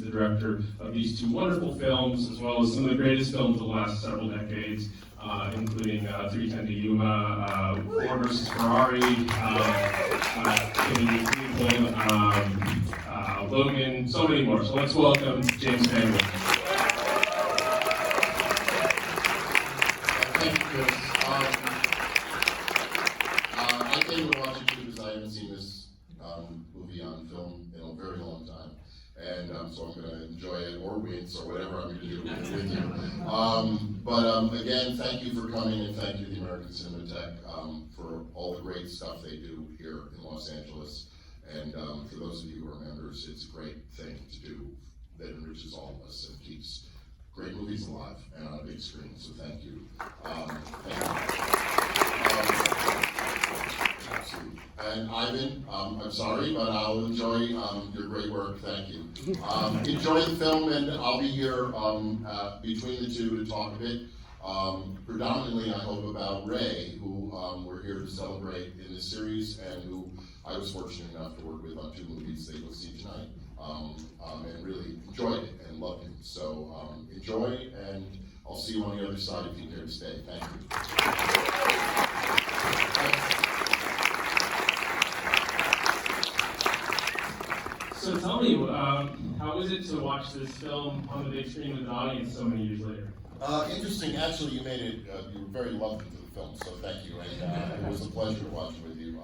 the director of these two wonderful films, as well as some of the greatest films of the last several decades, including 310 to Yuma, Ford versus Ferrari, Cleveland, Logan, so many more. So let's welcome James Mangold. Thank you, Chris. I came to watch it because I haven't seen this movie on film in a very long time. And so I'm going to enjoy it or wince or whatever I'm going to do with you. Again, thank you for coming, and thank you to the American Cinematheque for all the great stuff they do here in Los Angeles. And for those of you who are members, it's a great thing to do that enriches all of us and keeps great movies alive and on a big screen. So thank you. And Ivan, I'm sorry, but I'll enjoy your great work. Thank you. Enjoy the film, and I'll be here between the two to talk a bit. Predominantly, I hope about Ray, who we're here to celebrate in this series, and who I was fortunate enough to work with on two movies that you'll see tonight, and really enjoyed it and loved it. So enjoy, and I'll see you on the other side if you care to stay. Thank you. So tell me, how was it to watch this film on the big screen with an audience so many years later? Interesting. Actually, you made it. You were very lovely to the film, so thank you. And it was a pleasure to watch it with you.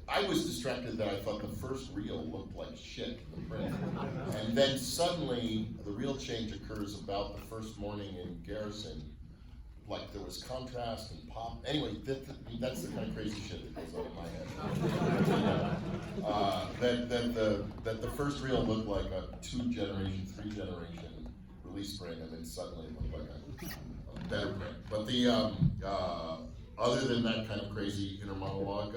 I was distracted that I thought the first reel looked like shit in the print, and then suddenly the real change occurs about the first morning in Garrison. Like there was contrast and pop. Anyway, that's the kind of crazy shit that goes on in my head. That the first reel looked like a 2-generation, 3-generation release print, and then suddenly it looked like a better print. But other than that kind of crazy inner monologue,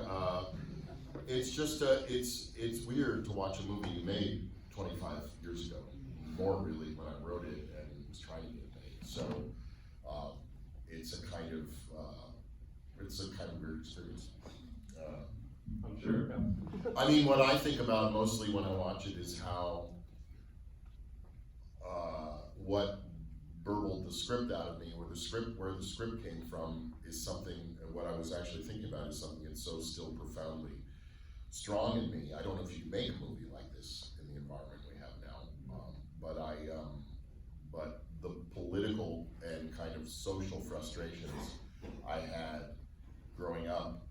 it's just it's weird to watch a movie you made 25 years ago. More really when I wrote it and was trying to get it made. So. It's a kind of weird experience. I'm sure. I mean, what I think about mostly when I watch it is how what burbled the script out of me, or where the script came from, is something. What I was actually thinking about is something that's so still profoundly strong in me. I don't know if you can make a movie like this in the environment we have now, but the political and kind of social frustrations I had growing up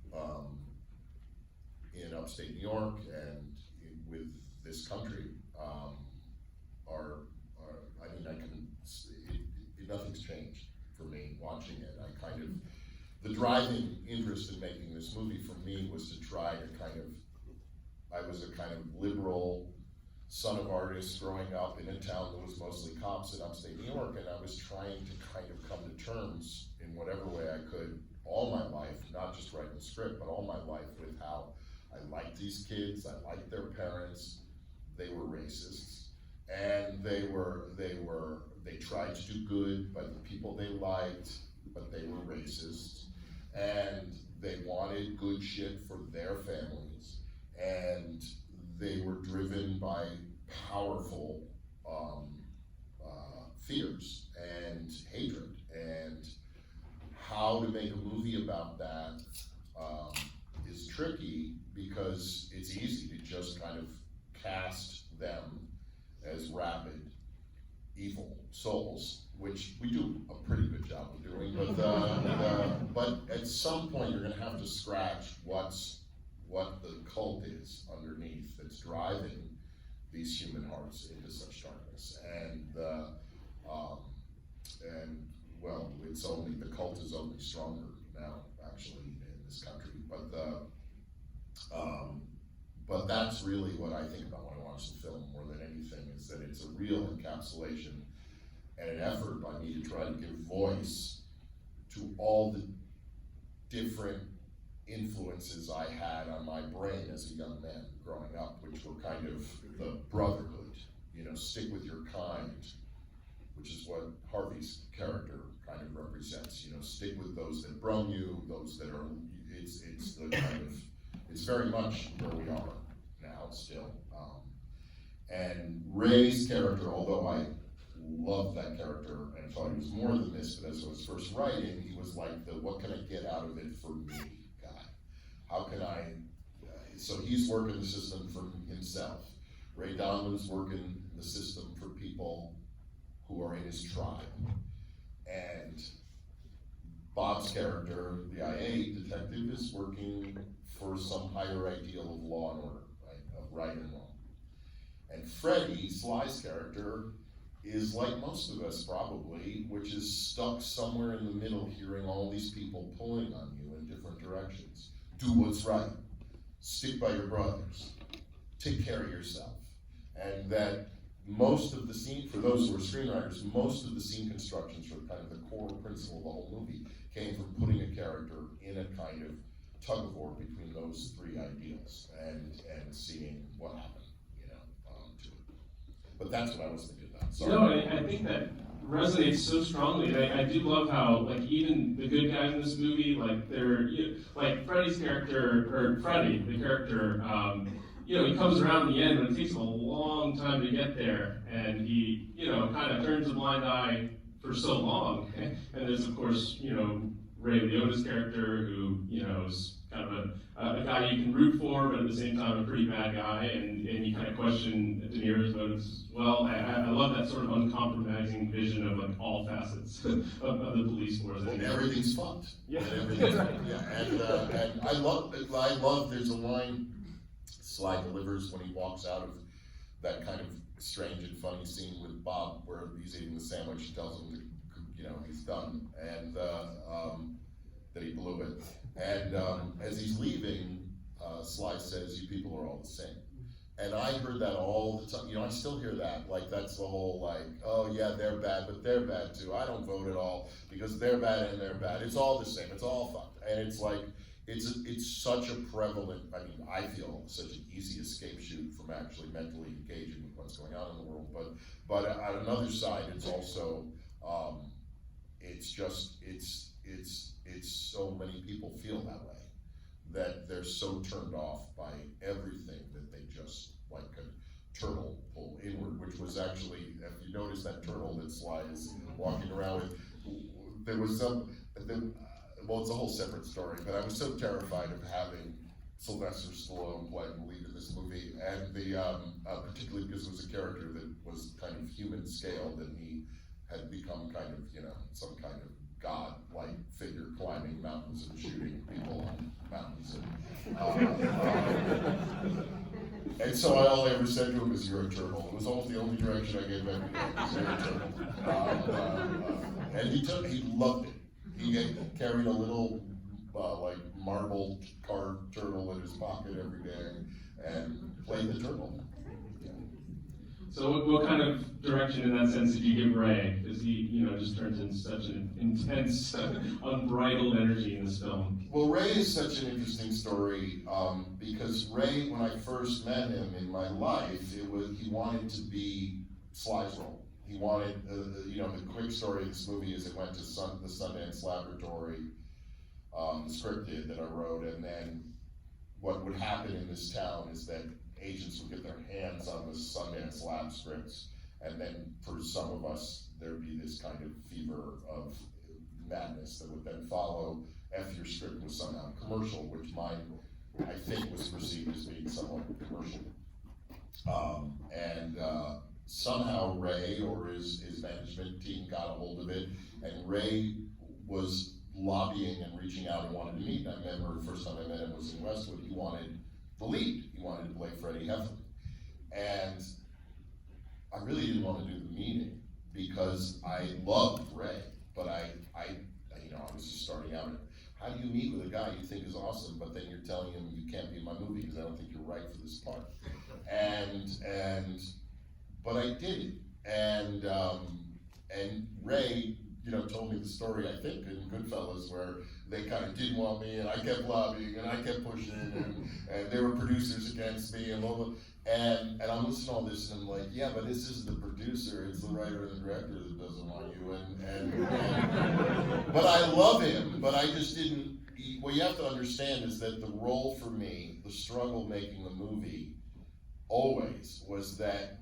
in upstate New York and with this country nothing's changed for me watching it. The driving interest in making this movie for me was to try to I was a kind of liberal son of artists growing up in a town that was mostly cops in upstate New York, and I was trying to kind of come to terms in whatever way I could all my life, not just writing the script, but all my life with how I liked these kids, I liked their parents, they were racists, and they tried to do good by the people they liked, but they were racist, and they wanted good shit for their families, and they were driven by powerful fears and hatred, and how to make a movie about that is tricky, because it's easy to just kind of cast them as rabid, evil souls, which we do a pretty good job of doing, but at some point you're gonna have to scratch what the cult is underneath that's driving these human hearts into such darkness. Well, the cult is only stronger now, actually, in this country. But that's really what I think about when I watch the film more than anything, is that it's a real encapsulation and an effort by me to try to give voice to all the different influences I had on my brain as a young man growing up, which were kind of the brotherhood, stick with your kind, which is what Harvey's character kind of represents, stick with those that brung you, those that are, it's very much where we are now still. And Ray's character, although I loved that character and thought he was more than this, but as I was first writing, he was like the what can I get out of it for me guy. How can I, so he's working the system for himself. Ray Donovan's working the system for people who are in his tribe. And Bob's character, the IA detective, is working for some higher ideal of law and order, right, of right and wrong. And Freddie, Sly's character, is like most of us probably, which is stuck somewhere in the middle, hearing all these people pulling on you in different directions. Do what's right. Stick by your brothers. Take care of yourself. And that most of the scene, for those who are screenwriters, most of the scene constructions for kind of the core principle of the whole movie came from putting a character in a kind of tug of war between those three ideals and seeing what happened, to it. But that's what I was thinking about. Sorry. No, I think that resonates so strongly. And I do love how, like, even the good guys in this movie, like, they're, like, Freddie's character, or Freddie, the character, he comes around the end, but it takes him a long time to get there, and he, kind of turns a blind eye for so long. And there's, of course, Ray Liotta's character, who, is kind of a guy you can root for, but at the same time a pretty bad guy, and you kind of question De Niro's motives as well. I love that sort of uncompromising vision of, like, all facets of the police force. Well, everything's fucked. Yeah. And I love, there's a line Sly delivers when he walks out of that kind of strange and funny scene with Bob, where he's eating the sandwich. He tells him that, he's done, and that he blew it. And as he's leaving, Sly says, "You people are all the same." And I heard that all the time. I still hear that. Like, that's the whole, like, oh yeah, they're bad, but they're bad too. I don't vote at all because they're bad and they're bad. It's all the same. It's all fucked. And it's like, it's such a prevalent, I feel such an easy escape chute from actually mentally engaging with what's going on in the world. But on another side, it's also, it's so many people feel that way, that they're so turned off by everything that they just, like a turtle, pull inward, which was actually, if you notice that turtle that Sly is walking around with, there was well, it's a whole separate story, but I was so terrified of having Sylvester Stallone play the lead of this movie, and particularly because it was a character that was kind of human scale, that he had become kind of, some kind of god-like figure climbing mountains and shooting people on mountains. And so all I ever said to him is, "You're a turtle." It was almost the only direction I gave every day, was, "You're a turtle." And he loved it. He carried a little, like, marble carved turtle in his pocket every day and played the turtle. Yeah. So what kind of direction in that sense did you give Ray? Because he, just turns into such an intense, unbridled energy in this film. Well, Ray is such an interesting story, because Ray, when I first met him in my life, he wanted to be Sly's role. He wanted, the quick story of this movie is it went to the Sundance Laboratory, the script did that I wrote, and then what would happen in this town is that agents would get their hands on the Sundance Lab scripts, and then for some of us, there'd be this kind of fever of madness that would then follow if your script was somehow commercial, which mine, I think, was perceived as being somewhat commercial. Somehow Ray or his management team got a hold of it, and Ray was lobbying and reaching out and wanted to meet. I remember the first time I met him was in Westwood. He wanted the lead. He wanted to play Freddie Heflin. And I really didn't want to do the meeting because I loved Ray, but I was just starting out. How do you meet with a guy you think is awesome, but then you're telling him you can't be in my movie because I don't think you're right for this part? But I did it, and Ray, told me the story, I think, in Goodfellas, where they kind of didn't want me, and I kept lobbying, and I kept pushing, and there were producers against me, and blah, blah. And I'm listening to all this, and I'm like, yeah, but this isn't the producer, it's the writer and the director that doesn't want you, but I love him, but I just didn't. What you have to understand is that the role for me, the struggle making the movie, always was that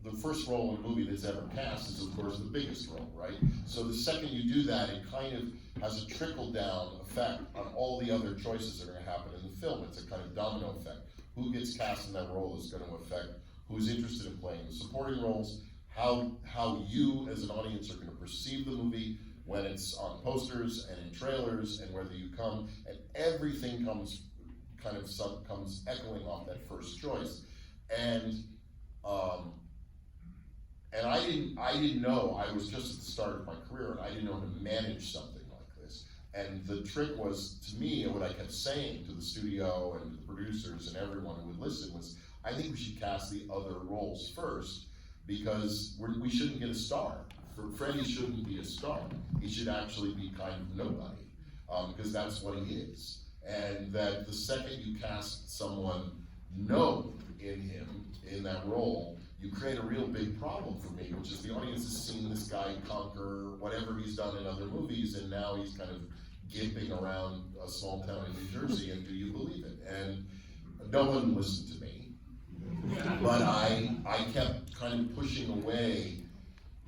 the first role in a movie that's ever cast is, of course, the biggest role, right? So the second you do that, it kind of has a trickle-down effect on all the other choices that are going to happen in the film. It's a kind of domino effect. Who gets cast in that role is going to affect who's interested in playing the supporting roles, how you as an audience are going to perceive the movie when it's on posters and in trailers, and whether you come, and everything comes echoing off that first choice. And I didn't know, I was just at the start of my career, and I didn't know how to manage something like this. And the trick was, to me, and what I kept saying to the studio and to the producers and everyone who would listen was, I think we should cast the other roles first, because we shouldn't get a star. Freddie shouldn't be a star. He should actually be kind of nobody, because that's what he is. And that the second you cast someone known in him, in that role, you create a real big problem for me, which is the audience has seen this guy conquer whatever he's done in other movies, and now he's kind of gimping around a small town in New Jersey, and do you believe it? And no one listened to me, but I kept kind of pushing away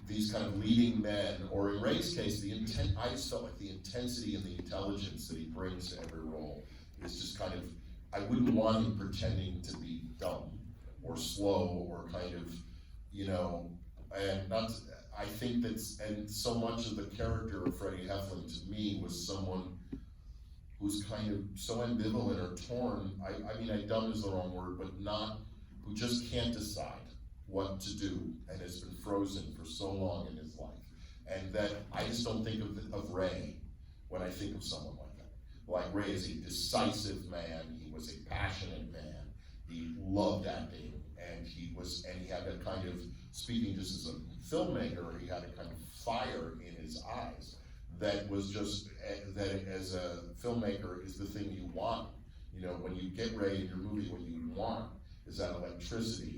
these kind of leading men, or in Ray's case, I just felt like the intensity and the intelligence that he brings to every role is just kind of, I wouldn't want him pretending to be dumb or slow or kind of, and not, I think that's, and so much of the character of Freddie Heflin to me was someone who's kind of so ambivalent or torn, I mean, dumb is the wrong word, but who just can't decide what to do and has been frozen for so long in his life. And that I just don't think of Ray when I think of someone like that. Like Ray is a decisive man, he was a passionate man, he loved acting, and he had that kind of, speaking just as a filmmaker, he had a kind of fire in his eyes that was just, that as a filmmaker is the thing you want. When you get Ray in your movie, what you want is that electricity,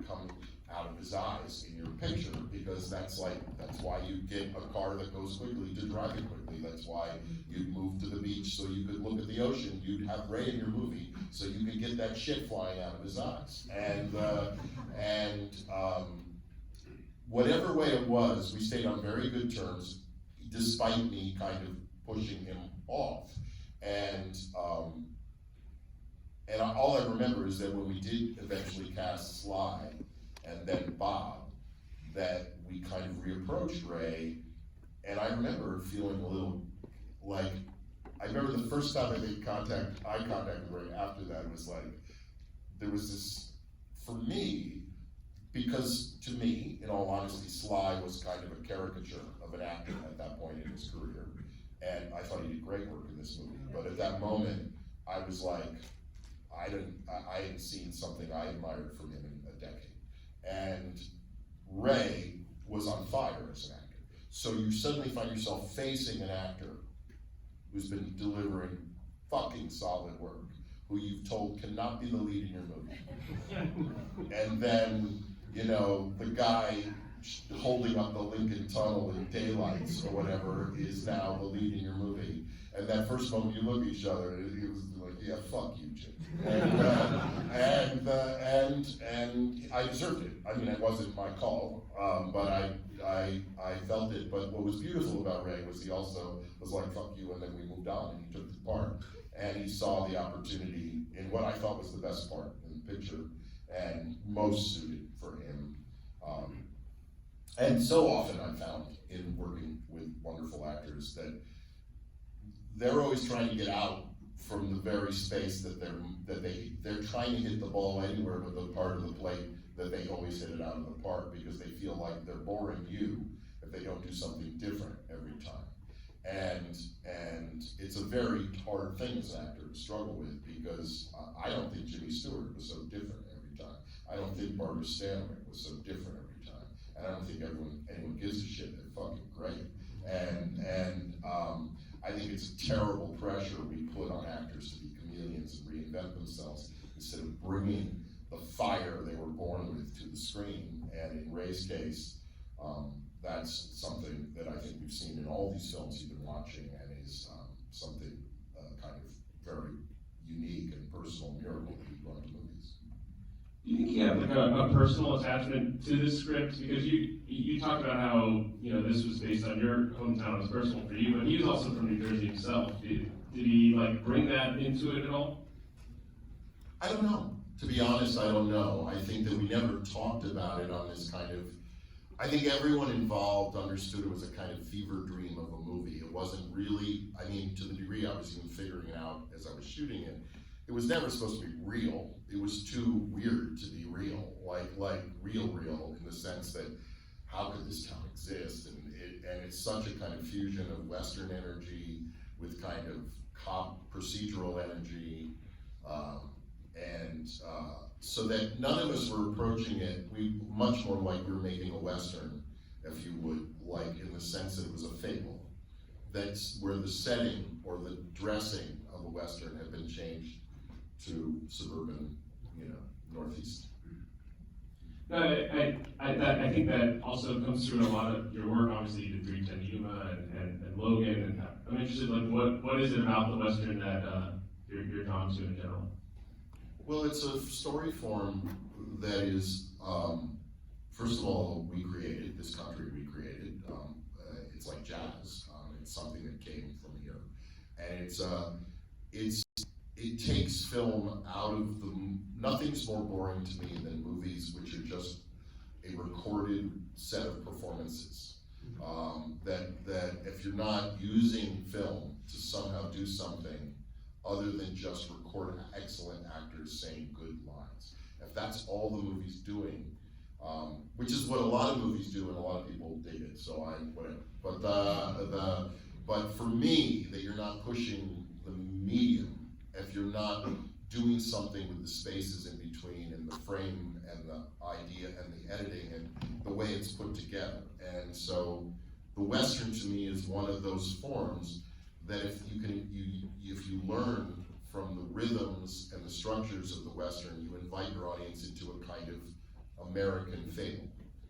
coming out of his eyes in your picture, because that's why you get a car that goes quickly to drive it quickly. That's why you'd move to the beach so you could look at the ocean. You'd have Ray in your movie so you could get that shit flying out of his eyes. And whatever way it was, we stayed on very good terms, despite me kind of pushing him off. And all I remember is that when we did eventually cast Sly and then Bob, that we kind of reapproached Ray, and I remember feeling a little like, I remember the first time I made eye contact with Ray after that, it was like, there was this, for me, because to me, in all honesty, Sly was kind of a caricature of an actor at that point in his career, and I thought he did great work in this movie, but at that moment, I was like, I hadn't seen something I admired from him in a decade. And Ray was on fire as an actor. So you suddenly find yourself facing an actor who's been delivering fucking solid work, who you've told cannot be the lead in your movie. And then, the guy holding up the Lincoln Tunnel in daylights or whatever is now the lead in your movie. And that first moment you look at each other, it was like, yeah, fuck you, Jim. And I deserved it. I mean, it wasn't my call, but I felt it. But what was beautiful about Ray was he also was like, fuck you, and then we moved on, and he took the part. And he saw the opportunity in what I thought was the best part in the picture, and most suited for him. And so often I found in working with wonderful actors that they're always trying to get out from the very space that they're trying to hit the ball anywhere but the part of the plate that they always hit it out of the park, because they feel like they're boring you if they don't do something different every time. And it's a very hard thing as an actor to struggle with, because I don't think Jimmy Stewart was so different every time. I don't think Barbara Stanwyck was so different every time. And I don't think anyone gives a shit. They're fucking great. And I think it's a terrible pressure we put on actors to be chameleons and reinvent themselves instead of bringing the fire they were born with to the screen. And in Ray's case, that's something that I think we've seen in all these films you've been watching, and is something kind of very unique and personal miracle that he brought to movies. Do you think he had like a personal attachment to this script? Because you talked about how this was based on your hometown, it was personal for you, but he was also from New Jersey himself. Did he like bring that into it at all? I don't know. To be honest, I don't know. I think that we never talked about it on this kind of. I think everyone involved understood it was a kind of fever dream of a movie. It wasn't really. I mean, to the degree I was even figuring it out as I was shooting it. It was never supposed to be real. It was too weird to be real, like real in the sense that how could this town exist? And it's such a kind of fusion of Western energy with kind of cop procedural energy, so that none of us were approaching it. We much more like we were making a Western, if you would, like in the sense that it was a fable. That's where the setting or the dressing of a Western had been changed to suburban, Northeast. No, I think that also comes through in a lot of your work. Obviously, you did 310 Yuma and Logan, and I'm interested, like, what is it about the Western that you're drawn to in general? Well, it's a story form that is, first of all, we created, this country we created. It's like jazz. It's something that came from here. And it takes film out of nothing's more boring to me than movies which are just a recorded set of performances. That if you're not using film to somehow do something other than just record excellent actors saying good lines. If that's all the movie's doing, which is what a lot of movies do and a lot of people dig it, so whatever. But for me, that you're not pushing the medium, if you're not doing something with the spaces in between and the frame and the idea and the editing and the way it's put together. And so the Western to me is one of those forms that if you learn from the rhythms and the structures of the Western, you invite your audience into a kind of American fable.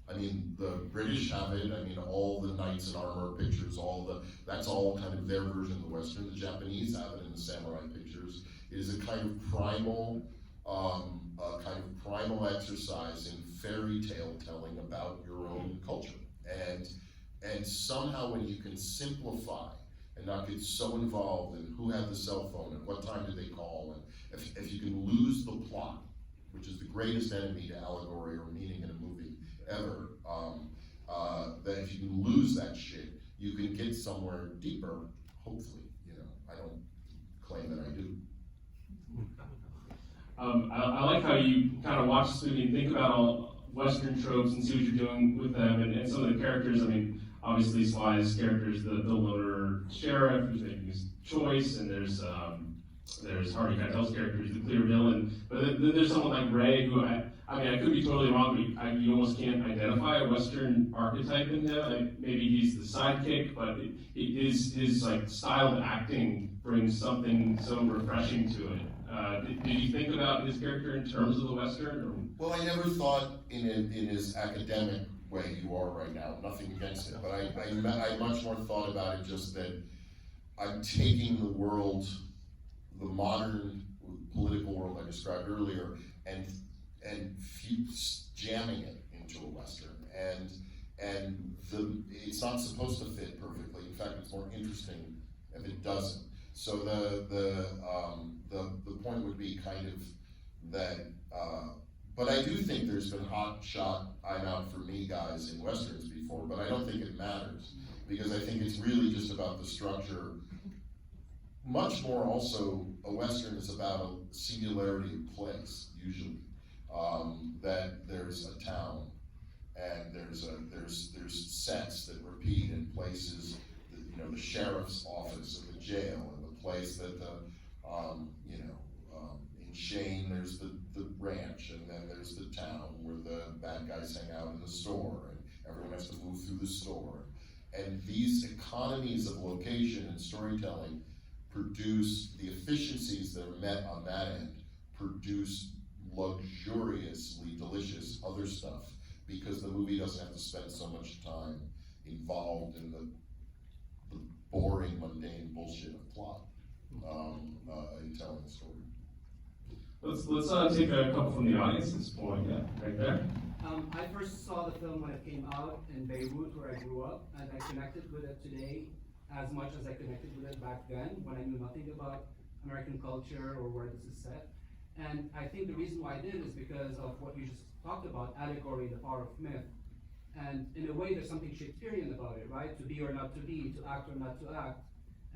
I mean, the British have it. I mean, all the knights in armor pictures, that's all kind of their version of the Western. The Japanese have it in the samurai pictures. It is a kind of primal exercise in fairy tale telling about your own culture. And somehow when you can simplify and not get so involved in who had the cell phone and what time did they call, and if you can lose the plot, which is the greatest enemy to allegory or meaning in a movie ever, that if you can lose that shit, you can get somewhere deeper, hopefully. I don't claim that I do. I like how you kind of watch this movie and think about all Western tropes and see what you're doing with them, and some of the characters. I mean, obviously Sly's character is the loner sheriff who's making his choice, and there's Harvey Keitel's character who's the clear villain. But then there's someone like Ray who I could be totally wrong, but you almost can't identify a Western archetype in him. Like, maybe he's the sidekick, but his like style of acting brings something so refreshing to it. Did you think about his character in terms of the Western? Or? Well, I never thought in his academic way you are right now, nothing against it, but I much more thought about it just that I'm taking the world, the modern political world I described earlier, and jamming it into a Western, and it's not supposed to fit perfectly. In fact, it's more interesting if it doesn't. So the point would be kind of that, but I do think there's been hot shot I'm out for me guys in Westerns before, but I don't think it matters, because I think it's really just about the structure. Much more also, a Western is about a singularity of place, usually. That there's a town, and there's sets that repeat in places, the sheriff's office and the jail, and the place that in Shane there's the ranch, and then there's the town where the bad guys hang out in the store, and everyone has to move through the store. And these economies of location and storytelling produce the efficiencies that are met on that end, produce luxuriously delicious other stuff, because the movie doesn't have to spend so much time involved in the boring, mundane bullshit of plot in telling the story. Let's take a couple from the audience at this point. Yeah, right there. I first saw the film when it came out in Beirut, where I grew up, and I connected with it today as much as I connected with it back then, when I knew nothing about American culture or where this is set. And I think the reason why I did is because of what you just talked about, allegory, the power of myth. And in a way, there's something Shakespearean about it, right? To be or not to be, to act or not to act.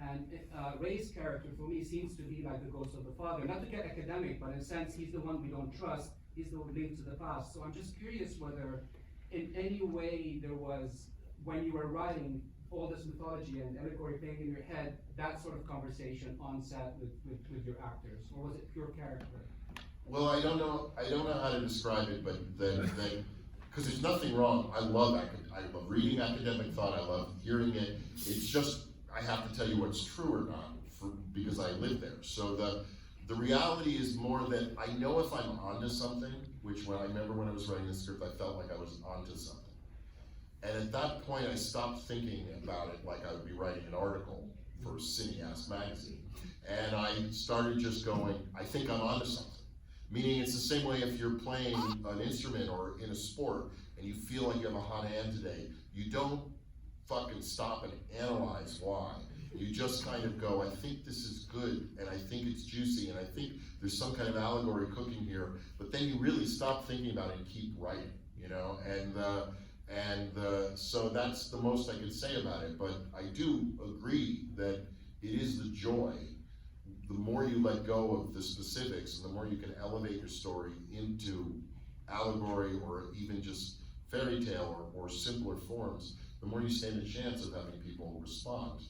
And Ray's character, for me, seems to be like the ghost of the father. Not to get academic, but in a sense, he's the one we don't trust. He's the one linked to the past. So I'm just curious whether, in any way, there was, when you were writing all this mythology and allegory playing in your head, that sort of conversation on set with your actors, or was it pure character? Well, I don't know how to describe it, but because there's nothing wrong. I love reading academic thought. I love hearing it. It's just I have to tell you what's true or not because I live there. So the reality is more that I know if I'm onto something, which I remember when I was writing the script, I felt like I was onto something. And at that point, I stopped thinking about it like I would be writing an article for Cineast magazine. And I started just going, I think I'm onto something. Meaning it's the same way if you're playing an instrument or in a sport and you feel like you have a hot hand today, you don't fucking stop and analyze why. You just kind of go, I think this is good, and I think it's juicy, and I think there's some kind of allegory cooking here, but then you really stop thinking about it and keep writing, you know? So that's the most I can say about it, but I do agree that it is the joy. The more you let go of the specifics, and the more you can elevate your story into allegory or even just fairy tale or simpler forms, the more you stand a chance of having people respond.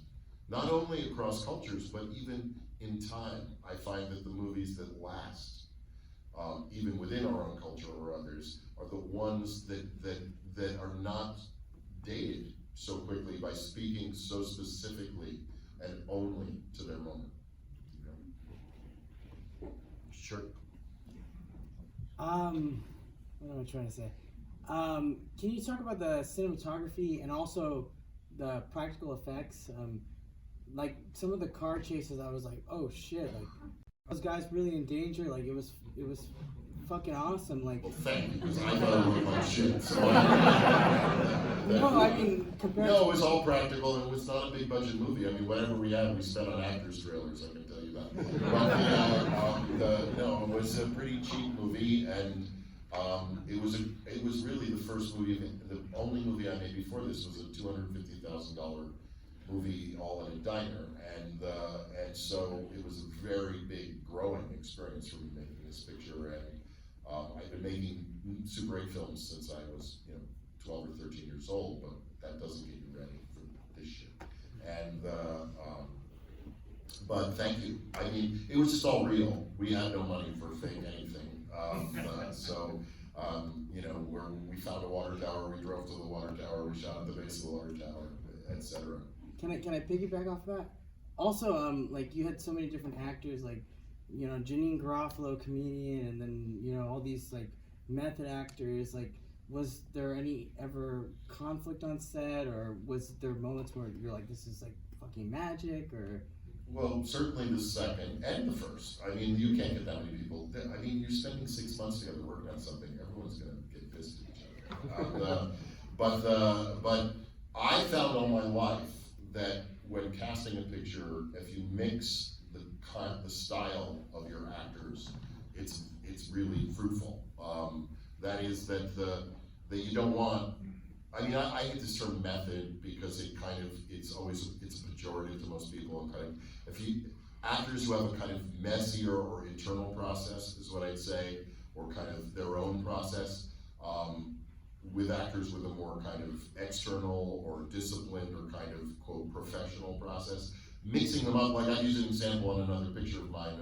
Not only across cultures, but even in time. I find that the movies that last, even within our own culture or others, are the ones that are not dated so quickly by speaking so specifically and only to their moment. Sure. What am I trying to say? Can you talk about the cinematography and also the practical effects? Like some of the car chases, I was like, oh shit! Like those guys really in danger. Like it was fucking awesome. Like Well, thank you, because I thought it looked like shit. So no, I mean compared. No, it was all practical, and it was not a big budget movie. I mean, whatever we had, we spent on actors' trailers. I can tell you that. But no, it was a pretty cheap movie, and it was really the first movie. The only movie I made before this was a $250,000 movie, all in a diner, and so it was a very big growing experience for me making this picture. And I've been making Super 8 films since I was 12 or 13 years old, but that doesn't get you ready for this shit. And but thank you. I mean, it was just all real. We had no money for fake anything. Where we found a water tower, we drove to the water tower, we shot at the base of the water tower, etc. Can I piggyback off that? Also, like you had so many different actors, like Janine Garofalo, comedian, and then all these like method actors. Like, was there any ever conflict on set, or was there moments where you're like, this is like fucking magic, or? Well, certainly the second and the first. I mean, you can't get that many people. I mean, you're spending 6 months together working on something. Everyone's going to get pissed at each other. But I found all my life that when casting a picture, if you mix the style of your actors, it's really fruitful. That is that you don't want. I mean, I hate this term method because it's a pejorative to most people. And actors who have a kind of messier or internal process is what I'd say, or kind of their own process, with actors with a more kind of external or disciplined or kind of quote professional process, mixing them up. Like I use an example on another picture of mine,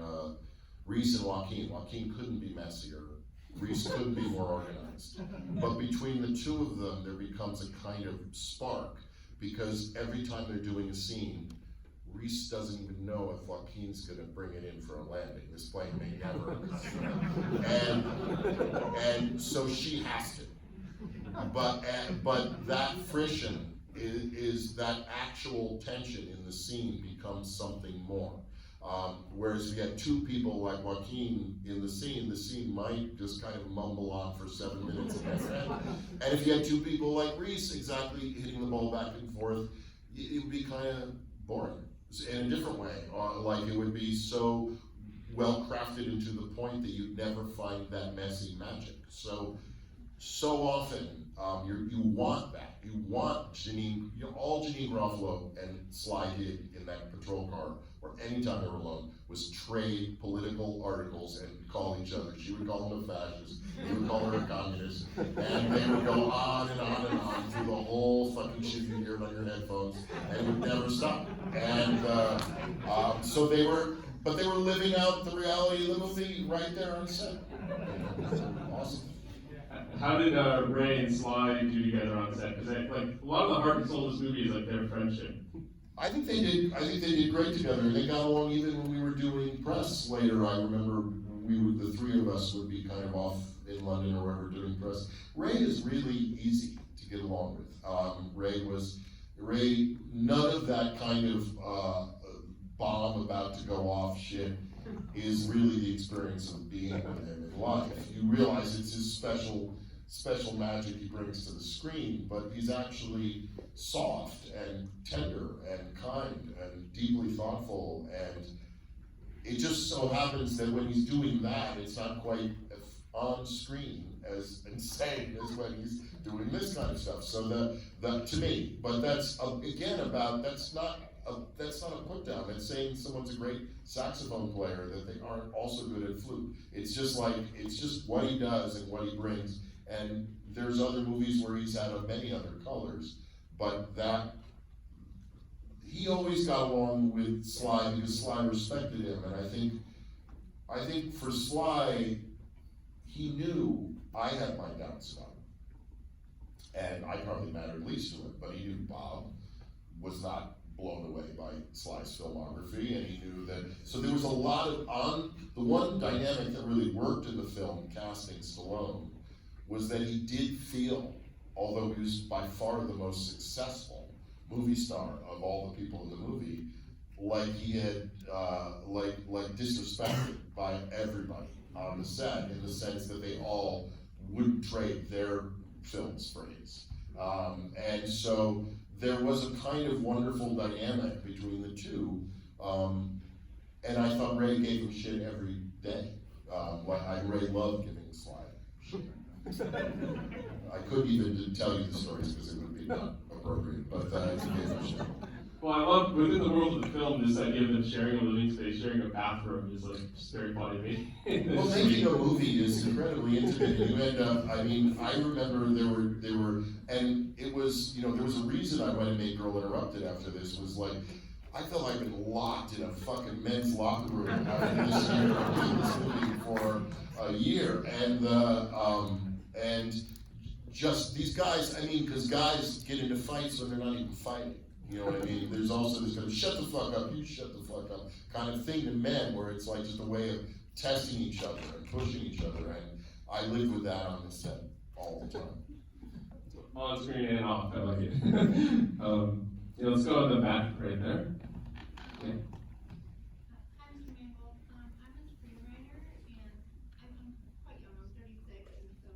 Reese and Joaquin. Joaquin couldn't be messier. Reese couldn't be more organized. But between the two of them, there becomes a kind of spark, because every time they're doing a scene, Reese doesn't even know if Joaquin's gonna bring it in for a landing. This plane may never. And so she has to. But that friction is that actual tension in the scene becomes something more. Whereas if you had two people like Joaquin in the scene might just kind of mumble on for 7 minutes at the end. And if you had two people like Reese exactly hitting the ball back and forth, it would be kind of boring in a different way. Like it would be so well crafted into the point that you'd never find that messy magic. So often you want that. You want Janine, all Janine Garofalo and Sly did in that patrol car, or anytime they were alone, was trade political articles and call each other. She would call him a fascist, he would call her a communist, and they would go on and on and on through the whole fucking shit you hear on your headphones, and it would never stop. And so they were living out the reality of the movie right there on set. Awesome. How did Ray and Sly do together on set? Because like a lot of the heart and soul of this movie is like their friendship. I think they did great together. They got along even when we were doing press later. I remember the three of us would be kind of off in London or wherever doing press. Ray is really easy to get along with. Ray, none of that kind of bomb about to go off shit is really the experience of being with him in life. You realize it's his special magic he brings to the screen, but he's actually soft and tender and kind and deeply thoughtful, and it just so happens that when he's doing that, it's not quite on screen as insane as when he's doing this kind of stuff. So that to me, but that's again about that's not a put down. That's saying someone's a great saxophone player that they aren't also good at flute. It's just what he does and what he brings. And there's other movies where he's had many other colors, but that he always got along with Sly because Sly respected him. And I think for Sly, he knew I had my doubts about him, and I probably mattered least to him. But he knew Bob was not blown away by Sly's filmography, and he knew that. So there was a lot of the one dynamic that really worked in the film, casting Stallone, was that he did feel, although he was by far the most successful movie star of all the people in the movie, like he had like disrespected by everybody on the set, in the sense that they all wouldn't trade their films for his. And so there was a kind of wonderful dynamic between the two, and I thought Ray gave him shit every day. Ray loved giving Sly shit. I couldn't even tell you the stories because it would be not appropriate, but I gave him shit. Well, I love within the world of the film this idea of them sharing a living space, sharing a bathroom is like just very funny to me. Well, making a movie is incredibly intimate. You end up. I mean, I remember there were, and it was, there was a reason I went and made Girl Interrupted after this. Was like, I felt like I'd been locked in a fucking men's locker room after this year doing this movie for a year, and just these guys. I mean, because guys get into fights when they're not even fighting. You know what I mean? There's also this kind of shut the fuck up, you shut the fuck up kind of thing to men, where it's like just a way of testing each other and pushing each other, and I live with that on the set all the time. On screen and off, I like it. Let's go on the back right there. Yeah. Hi, Mr. Mangold. I'm a screenwriter, and I'm quite young. I'm 36, and so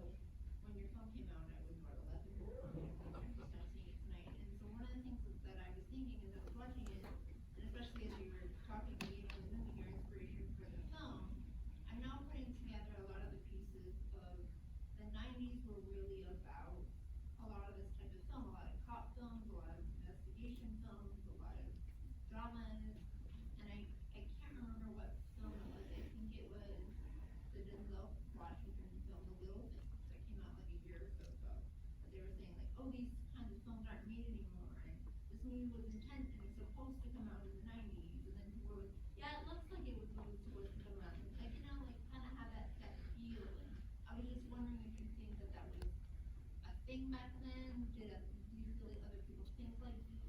when your film came out, I was about 11. I'm just now seeing it tonight. And so one of the things that I was thinking as I was watching it, and especially as you were talking to me on the movie, your inspiration for the film, I'm now putting together a lot of the pieces of the 90s were really about a lot of this type of film, a lot of cop films, a lot of investigation films, a lot of dramas, and I can't remember what film it was. I think it was the Denzel Washington film, The Little Things, that came out like a year or so ago. But they were saying like, oh, these kinds of films aren't made anymore, and this movie was intent and it's supposed to come out in the 90s, and then people were like, yeah, it looks like it was supposed to come out. And it's like, kind of have that feel. And I was just wondering if you think that was a thing back then. Do you feel like other people think like you?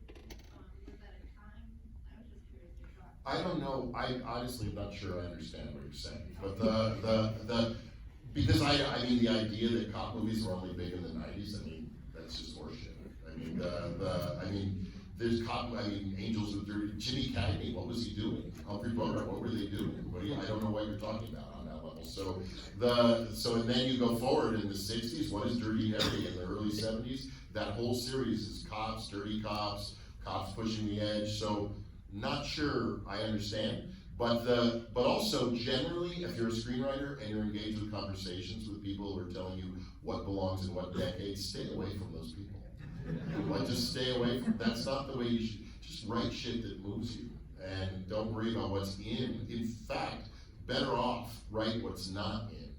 Was that a time? I was just curious your thoughts. I don't know. I honestly am not sure I understand what you're saying, but because I mean the idea that cop movies were only big in the 90s. I mean that's just horseshit. I mean there's cotton, I mean, Angels with Dirty, Jimmy Cagney, what was he doing? Humphrey Bogart, what were they doing? I don't know what you're talking about on that level. So and then you go forward in the 60s, what is Dirty Harry in the early 70s? That whole series is cops, dirty cops, cops pushing the edge. So not sure I understand, but also generally, if you're a screenwriter and you're engaged with conversations with people who are telling you what belongs in what decade, stay away from those people. Like, just stay away from, that's not the way you should, just write shit that moves you, and don't worry about what's in. In fact, better off write what's not in,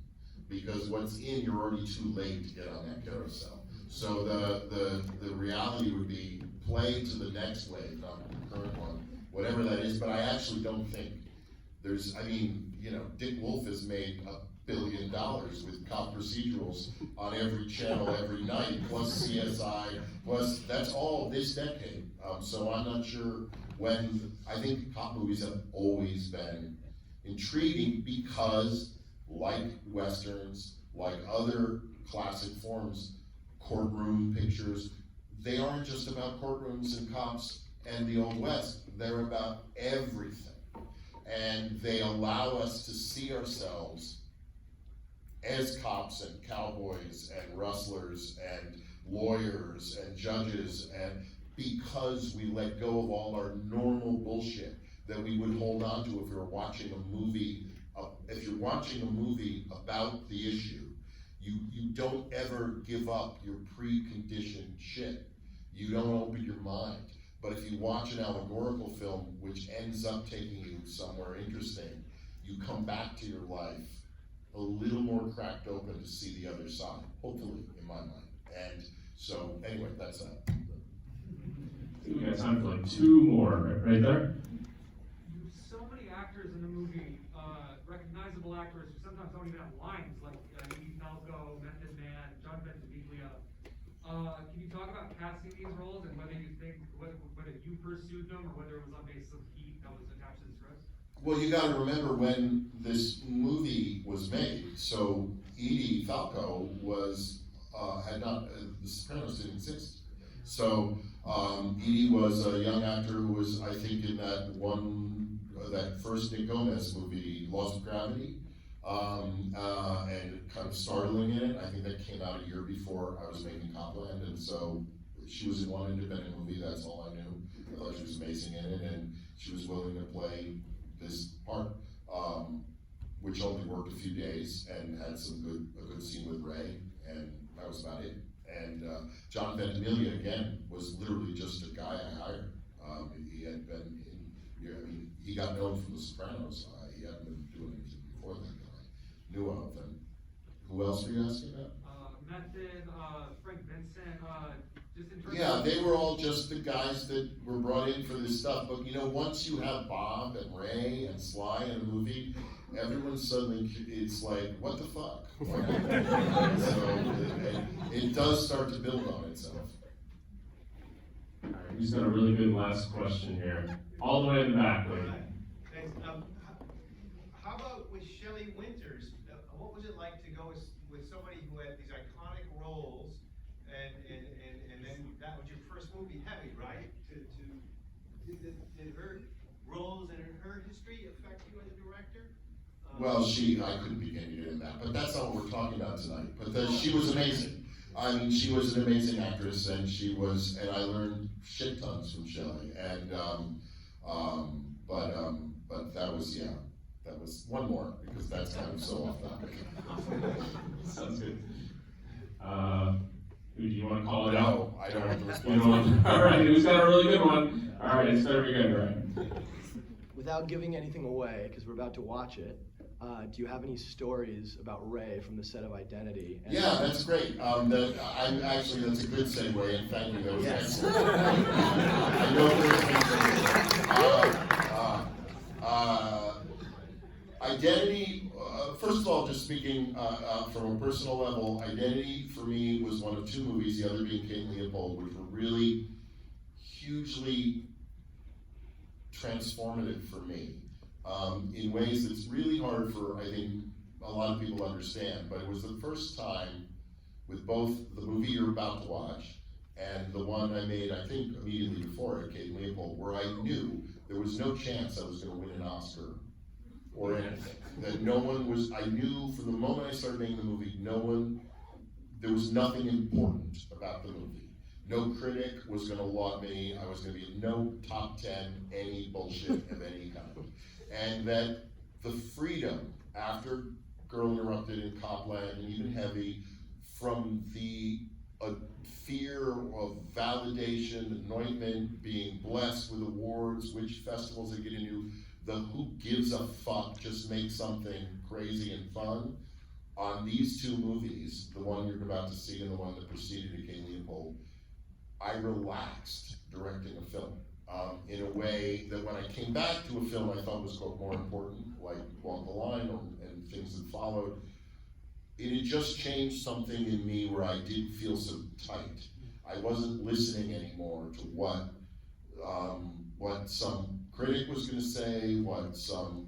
because what's in, you're already too late to get on that carousel. So the reality would be play to the next wave, not the current one, whatever that is. But I actually don't think there's, I mean, you know, Dick Wolf has made $1 billion with cop procedurals on every channel every night, plus CSI, plus that's all this decade. So I'm not sure when, I think cop movies have always been intriguing because, like Westerns, like other classic forms, courtroom pictures, they aren't just about courtrooms and cops and the Old West, they're about everything. And they allow us to see ourselves as cops and cowboys and rustlers and lawyers and judges, and because we let go of all our normal bullshit that we would hold on to if we were watching a movie. If you're watching a movie about the issue, you don't ever give up your preconditioned shit. You don't open your mind. But if you watch an allegorical film which ends up taking you somewhere interesting, you come back to your life a little more cracked open to see the other side, hopefully, in my mind. And so, anyway, that's that. I think we got time for like 2 more, right there. So many actors in the movie, recognizable actors who sometimes don't even have lines, like Edie Falco, Method Man, John Ventimiglia. Can you talk about casting these roles and whether you think, whether you pursued them or whether it was on basis of heat that was attached to the script? Well, you gotta remember when this movie was made, so Edie Falco was, had not, The Sopranos didn't exist. So, Edie was a young actor who was, I think, in that first Nick Gomez movie, Laws of Gravity, and kind of startling in it. I think that came out a year before I was making Copland, and so she was in one independent movie, that's all I knew. I thought she was amazing in it, and she was willing to play this part, which only worked a few days and had a good scene with Ray, and that was about it. And John Ventimiglia, again, was literally just a guy I hired. He had been he got known from The Sopranos. He hadn't been doing anything before that that I knew of. And who else were you asking about? Method, Frank Vincent, just in terms Yeah, of... they were all just the guys that were brought in for this stuff. But you know, once you have Bob and Ray and Sly in a movie, everyone suddenly, it's like, what the fuck? So it does start to build on itself. All right, who's got a really good last question here? All the way in the back, please. Thanks. How about with Shelley Winters? What was it like to go with somebody who had these iconic roles, and then that was your first movie, Heavy, right? Did her roles and her history affect you as a director? Well, I couldn't begin to get into that, but that's not what we're talking about tonight. But she was amazing. I mean, she was an amazing actress, and and I learned shit tons from Shelley. And but that was one more, because that's kind of so off topic. Sounds good. Who do you want to call it out? No, I don't have to You respond. don't want, all right, who's got a really good one? All right, it's better be good, right? Without giving anything away, because we're about to watch it, do you have any stories about Ray from the set of Identity? And Yeah, that's great. That's a good segue, and thank you. That was Yes. excellent. I know Identity. First of all, just speaking from a personal level, Identity for me was one of 2 movies. The other being Kate and Leopold, which were really hugely transformative for me. In ways that's really hard for, I think, a lot of people to understand, but it was the first time with both the movie you're about to watch and the one I made, I think immediately before it, Kate and Leopold, where I knew there was no chance I was gonna win an Oscar or anything. That no one was, I knew from the moment I started making the movie, there was nothing important about the movie. No critic was gonna laud me, I was gonna be in no top 10, any bullshit of any kind. And that the freedom after Girl Interrupted and Copland and even Heavy, from the fear of validation, anointment, being blessed with awards, which festivals they get into, the who gives a fuck, just make something crazy and fun. On these two movies, the one you're about to see and the one that preceded it, King Leopold, I relaxed directing a film in a way that when I came back to a film I thought was quote more important, like Walk the Line and things that followed, it had just changed something in me where I didn't feel so tight. I wasn't listening anymore to what some critic was going to say,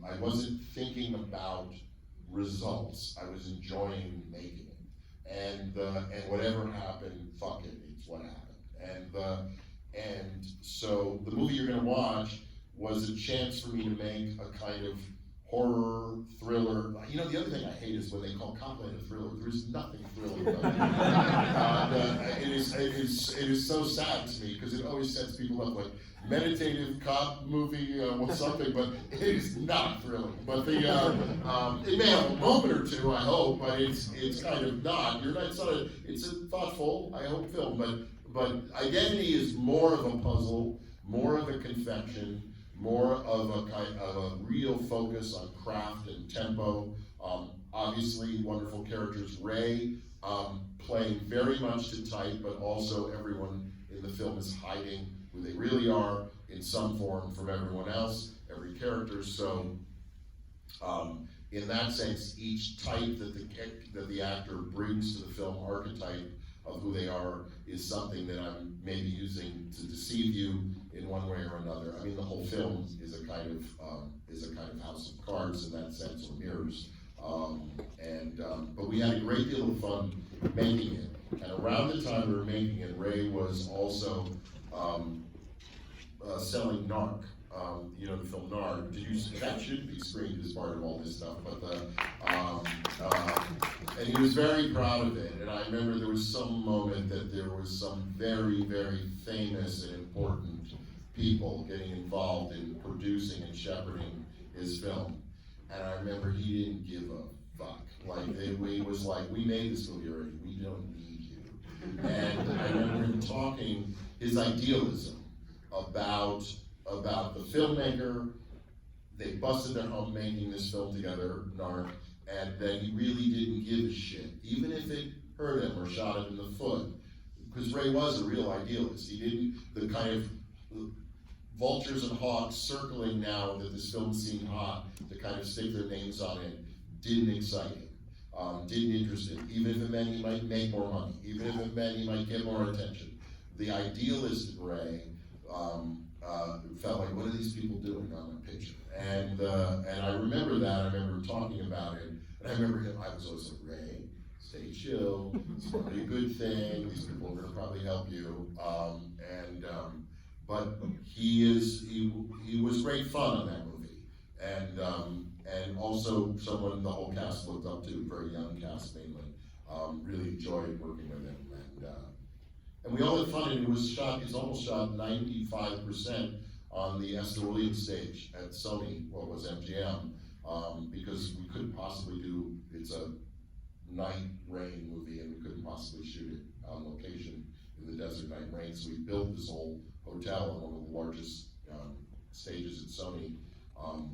I wasn't thinking about results. I was enjoying making it, and whatever happened, fuck it, it's what happened. And so the movie you're going to watch was a chance for me to make a kind of horror thriller. You know, the other thing I hate is when they call Copland a thriller. There's nothing thrilling about it. It is so sad to me because it always sets people up like meditative cop movie or something, but it is not thrilling. But it may have a moment or two, I hope, but it's kind of not. It's a thoughtful, I hope, film, but Identity is more of a puzzle, more of a confection, more of a kind of a real focus on craft and tempo. Obviously, wonderful characters. Ray playing very much to type, but also everyone in the film is hiding who they really are in some form from everyone else, every character. So, in that sense, each type that the actor brings to the film, archetype of who they are, is something that I'm maybe using to deceive you in one way or another. I mean, the whole film is a kind of house of cards in that sense, or mirrors. But we had a great deal of fun making it. And around the time we were making it, Ray was also selling Narc. You know, the film Narc. That should be screened as part of all this stuff. But and he was very proud of it. And I remember there was some moment that there was some very, very famous and important people getting involved in producing and shepherding his film. And I remember he didn't give a fuck. Like, it was like, we made this movie already, we don't need you. And I remember him talking his idealism about the filmmaker. They busted their hump making this film together, Narc, and that he really didn't give a shit, even if it hurt him or shot him in the foot. Because Ray was a real idealist. He didn't, the kind of vultures and hawks circling now that this film seemed hot to kind of stick their names on it, didn't excite him, didn't interest him, even if it meant he might make more money, even if it meant he might get more attention. The idealist Ray felt like, what are these people doing on my picture? And I remember that, I remember him talking about it, and I remember him, I was always like, Ray, stay chill, it's probably a good thing, these people are gonna probably help you. But he was great fun on that movie, and also someone the whole cast looked up to, very young cast mainly. Really enjoyed working with him, and we all had fun. And it was shot. It's almost shot 95% on the Esther Williams stage at Sony, what was MGM, because we couldn't possibly do. It's a night rain movie, and we couldn't possibly shoot it on location in the desert night rain. So we built this whole hotel on one of the largest stages at Sony,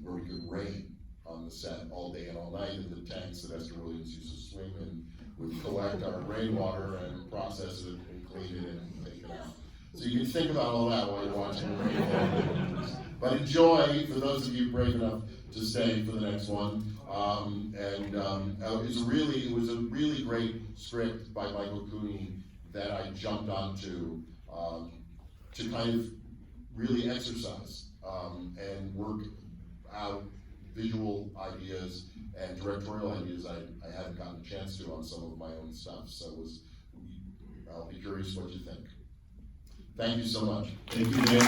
where we could rain on the set all day and all night, and the tanks that Esther Williams used to swim in would collect our rainwater and process it and clean it and take it out. So you can think about all that while you're watching the rainfall. But enjoy, for those of you brave enough to stay for the next one. It was a really great script by Michael Cooney that I jumped onto to kind of really exercise and work out visual ideas and directorial ideas I hadn't gotten a chance to on some of my own stuff. So I'll be curious what you think. Thank you so much. Thank you, James.